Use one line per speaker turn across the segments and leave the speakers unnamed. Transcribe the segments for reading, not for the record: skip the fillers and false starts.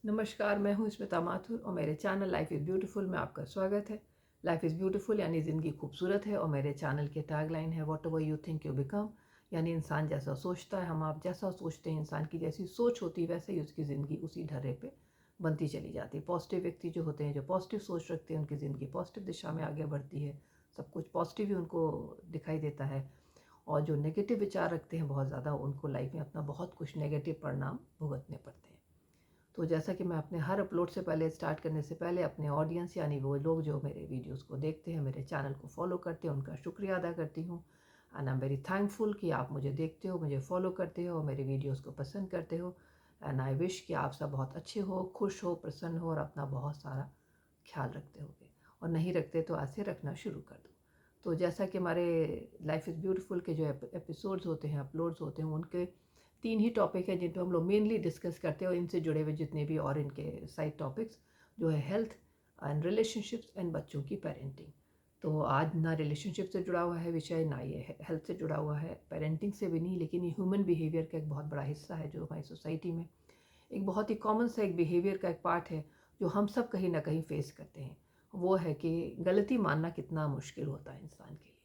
नमस्कार, मैं हूँ स्मिता माथुर और मेरे चैनल लाइफ इज़ ब्यूटीफुल में आपका स्वागत है। लाइफ इज़ ब्यूटीफुल यानी ज़िंदगी खूबसूरत है और मेरे चैनल की टैगलाइन है what ever you think you become. यानी इंसान जैसा सोचता है, हम आप जैसा सोचते हैं, इंसान की जैसी सोच होती है वैसे ही उसकी ज़िंदगी उसी ढर्रे पे बनती चली जाती है। पॉजिटिव व्यक्ति जो होते हैं, जो पॉजिटिव सोच रखते हैं, उनकी ज़िंदगी पॉजिटिव दिशा में आगे बढ़ती है, सब कुछ पॉजिटिव ही उनको दिखाई देता है। और जो नेगेटिव विचार रखते हैं बहुत ज़्यादा, उनको लाइफ में अपना बहुत कुछ नेगेटिव परिणाम भुगतने पड़ते हैं। तो जैसा कि मैं अपने हर अपलोड से पहले, स्टार्ट करने से पहले, अपने ऑडियंस यानी वो लोग जो मेरे वीडियोस को देखते हैं, मेरे चैनल को फॉलो करते हैं, उनका शुक्रिया अदा करती हूँ। And I am very thankful कि आप मुझे देखते हो, मुझे फॉलो करते हो और मेरे वीडियोस को पसंद करते हो। एंड आई विश कि आप सब बहुत अच्छे हो, खुश हो, प्रसन्न हो और अपना बहुत सारा ख्याल रखते होगे। और नहीं रखते तो आज से रखना शुरू कर दो। तो जैसा कि हमारे लाइफ इज़ ब्यूटीफुल के जो एपिसोड्स होते हैं, अपलोड्स होते हैं, उनके 3 ही टॉपिक है जिन पे हम लोग मेनली डिस्कस करते हैं और इनसे जुड़े हुए जितने भी और इनके साइड टॉपिक्स जो है हेल्थ एंड रिलेशनशिप्स एंड बच्चों की पेरेंटिंग। तो आज ना रिलेशनशिप से जुड़ा हुआ है विषय, ना ये हेल्थ से जुड़ा हुआ है, पेरेंटिंग से भी नहीं, लेकिन ये ह्यूमन बिहेवियर का एक बहुत बड़ा हिस्सा है जो हमारी सोसाइटी में एक बहुत ही कॉमन सा एक बिहेवियर का एक पार्ट है जो हम सब कहीं ना कहीं फेस करते हैं। वो है कि गलती मानना कितना मुश्किल होता है इंसान के लिए।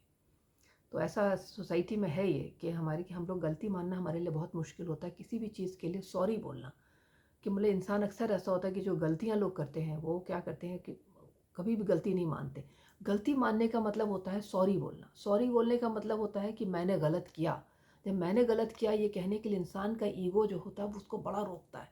तो ऐसा सोसाइटी में है ये कि हम लोग गलती मानना हमारे लिए बहुत मुश्किल होता है। किसी भी चीज़ के लिए सॉरी बोलना, कि मतलब इंसान अक्सर ऐसा होता है कि जो गलतियाँ लोग करते हैं वो क्या करते हैं कि कभी भी गलती नहीं मानते। गलती मानने का मतलब होता है सॉरी बोलना। सॉरी बोलने का मतलब होता है कि मैंने गलत किया। जब मैंने गलत किया ये कहने के लिए इंसान का ईगो जो होता है वो उसको बड़ा रोकता है।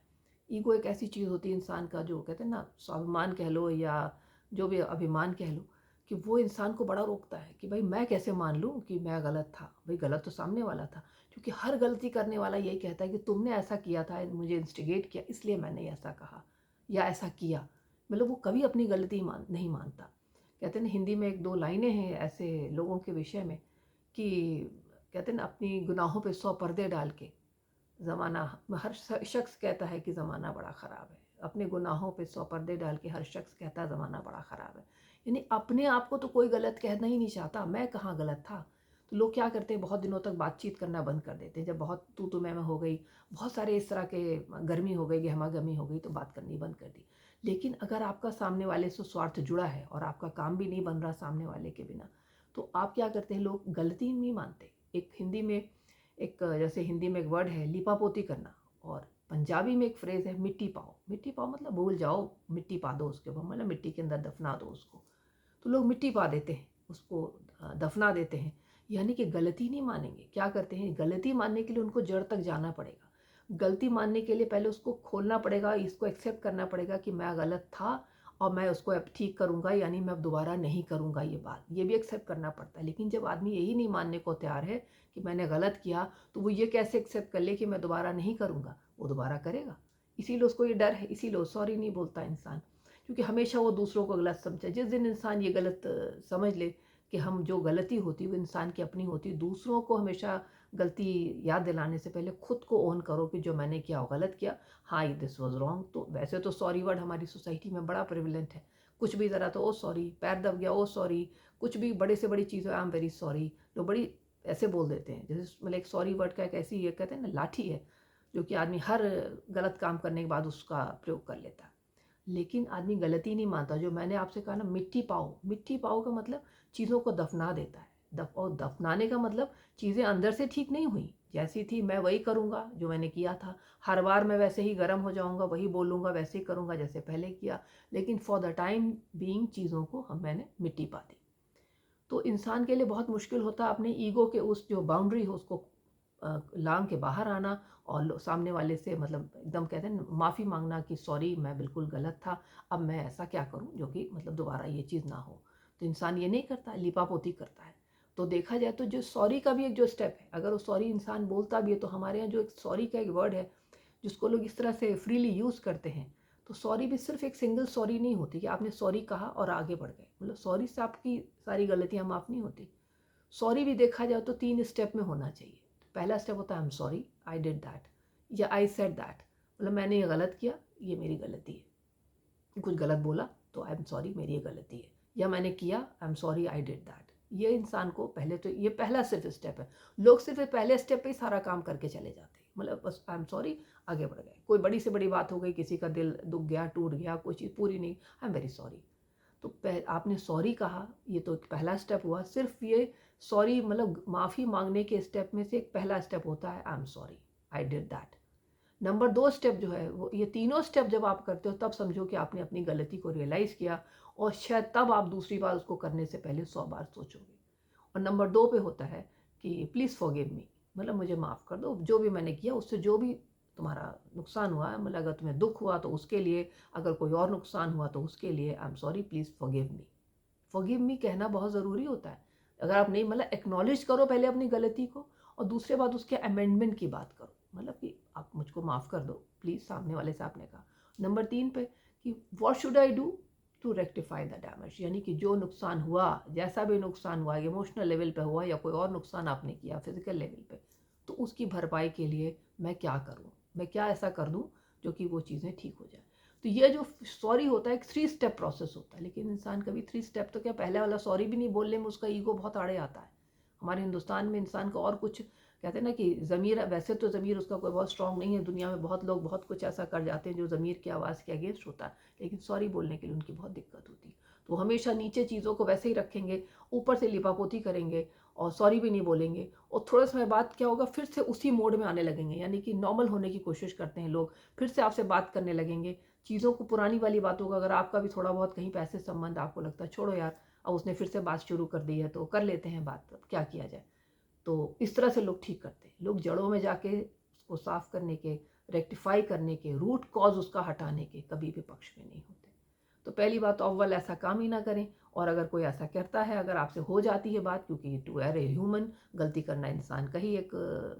ईगो एक ऐसी चीज़ होती है इंसान का, जो कहते हैं ना, स्वाभिमान कह लो या जो भी अभिमान कह लो, कि वो इंसान को बड़ा रोकता है कि भाई मैं कैसे मान लूँ कि मैं गलत था। भाई गलत तो सामने वाला था। क्योंकि हर गलती करने वाला यही कहता है कि तुमने ऐसा किया था, मुझे इंस्टिगेट किया, इसलिए मैंने ऐसा कहा या ऐसा किया। मतलब वो कभी अपनी गलती नहीं मानता। कहते हैं ना, हिंदी में एक दो लाइनें हैं ऐसे लोगों के विषय में कि कहते हैं ना, अपनी गुनाहों पे 100 पर्दे डाल के ज़माना, हर शख्स कहता है कि ज़माना बड़ा ख़राब है। अपने गुनाहों पे 100 पर्दे डाल के हर शख्स कहता है ज़माना बड़ा ख़राब है। यानी अपने आप को तो कोई गलत कहना ही नहीं चाहता, मैं कहाँ गलत था। तो लोग क्या करते हैं, बहुत दिनों तक बातचीत करना बंद कर देते हैं। जब बहुत तू मैं हो गई, बहुत सारे इस तरह के गर्मी हो गई, गहमा-गहमी हो गई, तो बात करनी बंद कर दी। लेकिन अगर आपका सामने वाले से स्वार्थ जुड़ा है और आपका काम भी नहीं बन रहा सामने वाले के बिना, तो आप क्या करते हैं, लोग गलती नहीं मानते। एक हिंदी में एक, जैसे हिंदी में एक वर्ड है लिपापोती करना, और पंजाबी में एक फ्रेज़ है मिट्टी पाओ। मिट्टी पाओ मतलब भूल जाओ, मिट्टी पा दो उसके ऊपर, मतलब मिट्टी के अंदर दफना दो उसको। तो लोग मिट्टी पा देते हैं उसको, दफना देते हैं। यानी कि गलती नहीं मानेंगे। क्या करते हैं, गलती मानने के लिए उनको जड़ तक जाना पड़ेगा। गलती मानने के लिए पहले उसको खोलना पड़ेगा, इसको एक्सेप्ट करना पड़ेगा कि मैं गलत था और मैं उसको अब ठीक करूँगा, यानी मैं अब दोबारा नहीं करूँगा ये बात। ये भी एक्सेप्ट करना पड़ता है। लेकिन जब आदमी यही नहीं मानने को तैयार है कि मैंने गलत किया, तो वो ये कैसे एक्सेप्ट कर ले कि मैं दोबारा नहीं करूँगा। वो दोबारा करेगा। इसीलिए उसको ये डर है, इसीलिए वो सॉरी नहीं बोलता इंसान। क्योंकि हमेशा वो दूसरों को गलत समझे। जिस दिन इंसान ये गलत समझ ले कि हम जो गलती होती है वो इंसान की अपनी होती है, दूसरों को हमेशा गलती याद दिलाने से पहले खुद को ओन करो कि जो मैंने किया वो गलत किया। हाँ, दिस वाज रॉन्ग। तो वैसे तो सॉरी वर्ड हमारी सोसाइटी में बड़ा प्रिविलेंट है। कुछ भी ज़रा तो ओ सॉरी, पैर दब गया ओ सॉरी, कुछ भी बड़े से बड़ी चीज़ हो आई एम वेरी सॉरी। लोग बड़ी ऐसे बोल देते हैं, जैसे मतलब एक सॉरी वर्ड का एक ऐसी, ये कहते हैं ना, लाठी है जो कि आदमी हर गलत काम करने के बाद उसका प्रयोग कर लेता है। लेकिन आदमी गलती नहीं मानता। जो मैंने आपसे कहा ना, मिट्टी पाओ, मिट्टी पाओ का मतलब चीज़ों को दफना देता है। और दफनाने का मतलब चीज़ें अंदर से ठीक नहीं हुई, जैसी थी मैं वही करूँगा जो मैंने किया था। हर बार मैं वैसे ही गर्म हो जाऊँगा, वही बोलूँगा, वैसे ही करूँगा जैसे पहले किया। लेकिन फॉर द टाइम बीइंग चीज़ों को मैंने मिट्टी पा दी। तो इंसान के लिए बहुत मुश्किल होता है अपने ईगो के उस जो बाउंड्री हो उसको लांघ के बाहर आना और सामने वाले से मतलब एकदम कहते हैं ना, माफ़ी मांगना कि सॉरी मैं बिल्कुल गलत था, अब मैं ऐसा क्या करूं जो कि मतलब दोबारा ये चीज़ ना हो। तो इंसान ये नहीं करता, लिपापोती करता है। तो देखा जाए तो जो सॉरी का भी एक जो स्टेप है, अगर वो सॉरी इंसान बोलता भी है, तो हमारे यहाँ जो एक सॉरी का एक वर्ड है जिसको लोग इस तरह से फ्रीली यूज़ करते हैं, तो सॉरी भी सिर्फ एक सिंगल सॉरी नहीं होती कि आपने सॉरी कहा और आगे बढ़ गए। मतलब सॉरी से आपकी सारी गलतियाँ माफ़ नहीं होती। सॉरी भी देखा जाए तो 3 स्टेप में होना चाहिए। पहला स्टेप होता है I am sorry, I did that, या आई सेड दैट। मतलब मैंने ये गलत किया, ये मेरी गलती है। कुछ गलत बोला तो आई एम सॉरी, मेरी ये गलती है। या मैंने किया, I am sorry, I did that. ये इंसान को पहले तो ये पहला सिर्फ स्टेप है। लोग सिर्फ पहले स्टेप पे ही सारा काम करके चले जाते हैं। मतलब बस आई एम सॉरी, आगे बढ़ गए। कोई बड़ी से बड़ी बात हो गई, किसी का दिल दुख गया, टूट गया, कोई चीज़ पूरी नहीं, आई एम वेरी सॉरी। तो आपने सॉरी कहा, ये तो एक पहला स्टेप हुआ। सिर्फ ये सॉरी मतलब माफ़ी मांगने के स्टेप में से एक पहला स्टेप होता है I am sorry, I did that. Number 2 step जो है वो, ये तीनों स्टेप जब आप करते हो तब समझो कि आपने अपनी गलती को रियलाइज़ किया, और शायद तब आप दूसरी बार उसको करने से पहले 100 बार सोचोगे। और नंबर 2 पे होता है कि प्लीज़ फॉरगिव मी, मतलब मुझे माफ़ कर दो, जो भी मैंने किया उससे जो भी तुम्हारा नुकसान हुआ है, मतलब अगर तुम्हें दुख हुआ तो उसके लिए, अगर कोई और नुकसान हुआ तो उसके लिए I am sorry, please forgive me. Forgive me कहना बहुत ज़रूरी होता है। अगर आप नहीं, मतलब एक्नॉलेज करो पहले अपनी गलती को, और दूसरे बात उसके अमेंडमेंट की बात करो, मतलब कि आप मुझको माफ़ कर दो प्लीज़, सामने वाले से आपने कहा। नंबर 3 पे कि what should I do to rectify the damage, यानी कि जो नुकसान हुआ, जैसा भी नुकसान हुआ, इमोशनल लेवल पे हुआ या कोई और नुकसान आपने किया फिजिकल लेवल पे, तो उसकी भरपाई के लिए मैं क्या करूँ, मैं क्या ऐसा कर दूँ जो कि वो चीज़ें ठीक हो जाए। तो ये जो सॉरी होता है एक 3 स्टेप प्रोसेस होता है, लेकिन इंसान कभी 3 स्टेप तो क्या, पहले वाला सॉरी भी नहीं बोलने में उसका ईगो बहुत आड़े आता है। हमारे हिंदुस्तान में इंसान का और कुछ कहते हैं ना कि ज़मीर, वैसे तो ज़मीर उसका कोई बहुत स्ट्रांग नहीं है, दुनिया में बहुत लोग बहुत कुछ ऐसा कर जाते हैं जो ज़मीर की आवाज़ के अगेंस्ट होता है, लेकिन सॉरी बोलने के लिए उनकी बहुत दिक्कत होती है। तो हमेशा नीचे चीज़ों को वैसे ही रखेंगे, ऊपर से लिपापोती करेंगे और सॉरी भी नहीं बोलेंगे, और थोड़े समय बाद क्या होगा, फिर से उसी मोड में आने लगेंगे, यानी कि नॉर्मल होने की कोशिश करते हैं लोग, फिर से आपसे बात करने लगेंगे चीज़ों को, पुरानी वाली बातों का। अगर आपका भी थोड़ा बहुत कहीं पैसे संबंध आपको लगता है छोड़ो यार, अब उसने फिर से बात शुरू कर दी है तो कर लेते हैं बात, अब क्या किया जाए। तो इस तरह से लोग ठीक करते हैं, लोग जड़ों में जाके उसको साफ करने के, रेक्टिफाई करने के, रूट कॉज उसका हटाने के कभी भी पक्ष में नहीं होते। तो पहली बात तो अव्वल ऐसा काम ही ना करें, और अगर कोई ऐसा करता है, अगर आपसे हो जाती है बात, क्योंकि टू एर ए ह्यूमन, गलती करना इंसान का ही एक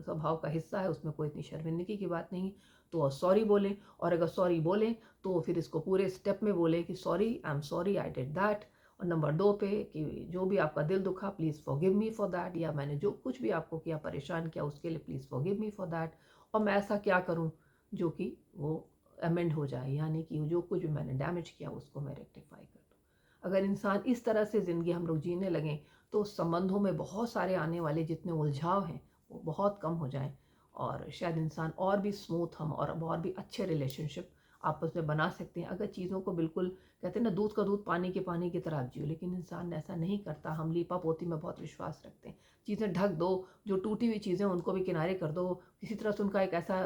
स्वभाव का हिस्सा है, उसमें कोई इतनी शर्मिंदगी की बात नहीं, तो सॉरी बोलें। और अगर सॉरी बोलें तो फिर इसको पूरे स्टेप में बोलें कि sorry, I am sorry, I did that. और नंबर 2 पे कि जो भी आपका दिल दुखा, please forgive me for that, या मैंने जो कुछ भी आपको किया, परेशान किया, उसके लिए please forgive me for that. और मैं ऐसा क्या करूं जो कि वो अमेंड हो जाए, यानी कि जो कुछ भी मैंने डैमेज किया उसको मैं रेक्टिफाई कर दूँ। अगर इंसान इस तरह से ज़िंदगी हम लोग जीने लगें तो संबंधों में बहुत सारे आने वाले जितने उलझाव हैं वो बहुत कम हो जाएं, और शायद इंसान और भी स्मूथ, हम और भी अच्छे रिलेशनशिप आपस में बना सकते हैं, अगर चीज़ों को बिल्कुल, कहते हैं ना दूध का दूध पानी की तरह जियो। लेकिन इंसान ऐसा नहीं करता, हम लीपा पोती में बहुत विश्वास रखते हैं, चीज़ें ढक दो, जो टूटी हुई चीज़ें उनको भी किनारे कर दो, किसी तरह से उनका एक ऐसा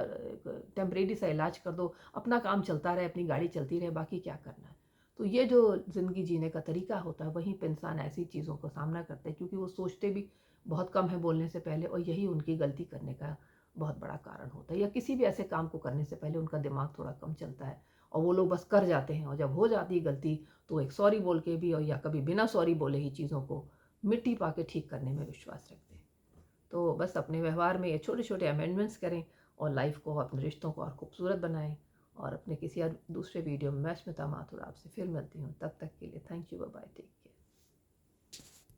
टेम्परेरी सा इलाज कर दो, अपना काम चलता रहे, अपनी गाड़ी चलती रहे, बाकी क्या करना है। तो ये जो ज़िंदगी जीने का तरीका होता है, वहीं पे इंसान ऐसी चीज़ों का सामना करते हैं, क्योंकि वो सोचते भी बहुत कम है बोलने से पहले, और यही उनकी गलती करने का बहुत बड़ा कारण होता है। या किसी भी ऐसे काम को करने से पहले उनका दिमाग थोड़ा कम चलता है, और वो लोग बस कर जाते हैं, और जब हो जाती है गलती तो एक सॉरी बोल के भी, और या कभी बिना सॉरी बोले ही चीज़ों को मिट्टी पा के ठीक करने में विश्वास रखते हैं। तो बस अपने व्यवहार में ये छोटे छोटे अमेंडमेंट्स करें, और लाइफ को, अपने रिश्तों को और खूबसूरत बनाएं। और अपने किसी और दूसरे वीडियो में मैं स्मिता माथुर आपसे फिर मिलती हूँ, तब तक के लिए thank you, bye bye, take.